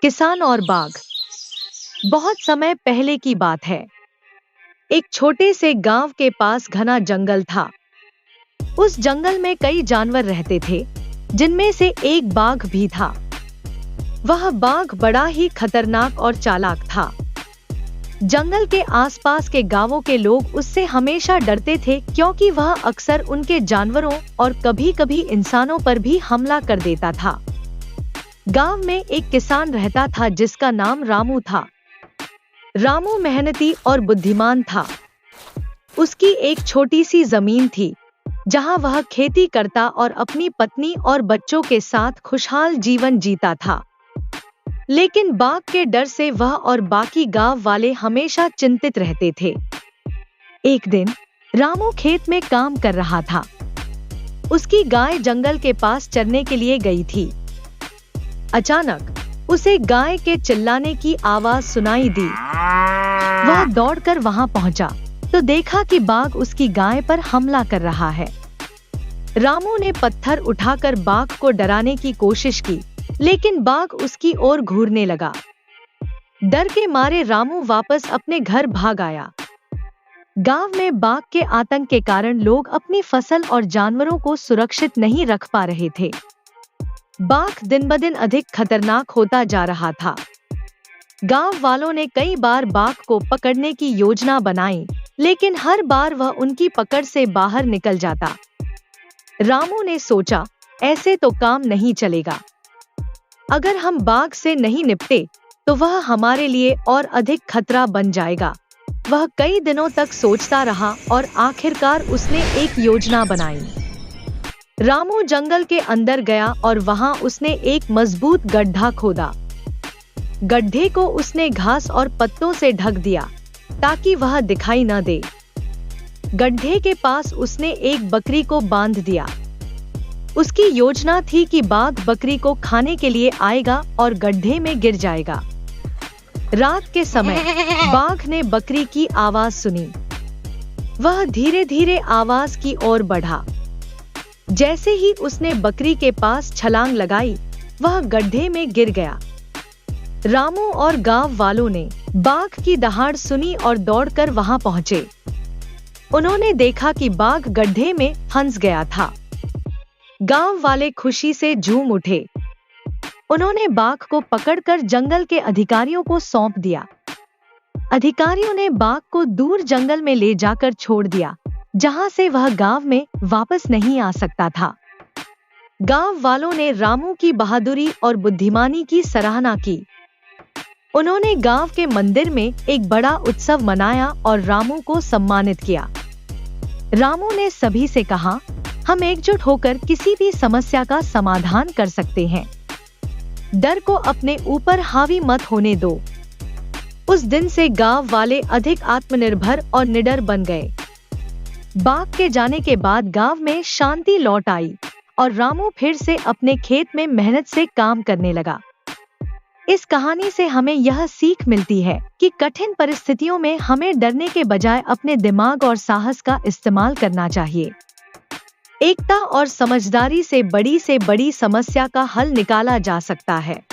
किसान और बाघ। बहुत समय पहले की बात है। एक छोटे से गांव के पास घना जंगल था। उस जंगल में कई जानवर रहते थे, जिनमें से एक बाघ भी था। वह बाघ बड़ा ही खतरनाक और चालाक था। जंगल के आसपास के गांवों के लोग उससे हमेशा डरते थे, क्योंकि वह अक्सर उनके जानवरों और कभी-कभी इंसानों पर भी हमला कर देता था। गांव में एक किसान रहता था जिसका नाम रामू था। रामू मेहनती और बुद्धिमान था। उसकी एक छोटी सी जमीन थी, जहां वह खेती करता और अपनी पत्नी और बच्चों के साथ खुशहाल जीवन जीता था। लेकिन बाघ के डर से वह और बाकी गांव वाले हमेशा चिंतित रहते थे। एक दिन रामू खेत में काम कर रहा था। उसकी गाय जंगल के पास चरने के लिए गई थी। अचानक उसे गाय के चिल्लाने की आवाज सुनाई दी। वह दौड़कर वहां पहुंचा तो देखा कि बाघ उसकी गाय पर हमला कर रहा है। रामू ने पत्थर उठाकर बाघ को डराने की कोशिश की, लेकिन बाघ उसकी ओर घूरने लगा। डर के मारे रामू वापस अपने घर भाग आया। गांव में बाघ के आतंक के कारण लोग अपनी फसल और जानवरों को सुरक्षित नहीं रख पा रहे थे। बाघ दिन-ब-दिन अधिक खतरनाक होता जा रहा था। गांव वालों ने कई बार बाघ को पकड़ने की योजना बनाई, लेकिन हर बार वह उनकी पकड़ से बाहर निकल जाता। रामू ने सोचा, ऐसे तो काम नहीं चलेगा। अगर हम बाघ से नहीं निपटे तो वह हमारे लिए और अधिक खतरा बन जाएगा। वह कई दिनों तक सोचता रहा और आखिरकार उसने एक योजना बनाई। रामू जंगल के अंदर गया और वहां उसने एक मजबूत गड्ढा खोदा। गड्ढे को उसने घास और पत्तों से ढक दिया ताकि वह दिखाई न दे। गड्ढे के पास उसने एक बकरी को बांध दिया। उसकी योजना थी कि बाघ बकरी को खाने के लिए आएगा और गड्ढे में गिर जाएगा। रात के समय बाघ ने बकरी की आवाज सुनी। वह धीरे-धीरे आवाज की ओर बढ़ा। जैसे ही उसने बकरी के पास छलांग लगाई, वह गड्ढे में गिर गया। रामू और गांव वालों ने बाघ की दहाड़ सुनी और दौड़कर वहां पहुंचे। उन्होंने देखा कि बाघ गड्ढे में फंस गया था। गांव वाले खुशी से झूम उठे। उन्होंने बाघ को पकड़कर जंगल के अधिकारियों को सौंप दिया। अधिकारियों ने बाघ को दूर जंगल में ले जाकर छोड़ दिया, जहां से वह गांव में वापस नहीं आ सकता था। गांव वालों ने रामू की बहादुरी और बुद्धिमानी की सराहना की। उन्होंने गांव के मंदिर में एक बड़ा उत्सव मनाया और रामू को सम्मानित किया। रामू ने सभी से कहा, हम एकजुट होकर किसी भी समस्या का समाधान कर सकते हैं। डर को अपने ऊपर हावी मत होने दो। उस दिन से गांव वाले अधिक आत्मनिर्भर और निडर बन गए। बाघ के जाने के बाद गांव में शांति लौट आई और रामू फिर से अपने खेत में मेहनत से काम करने लगा। इस कहानी से हमें यह सीख मिलती है कि कठिन परिस्थितियों में हमें डरने के बजाय अपने दिमाग और साहस का इस्तेमाल करना चाहिए। एकता और समझदारी से बड़ी समस्या का हल निकाला जा सकता है।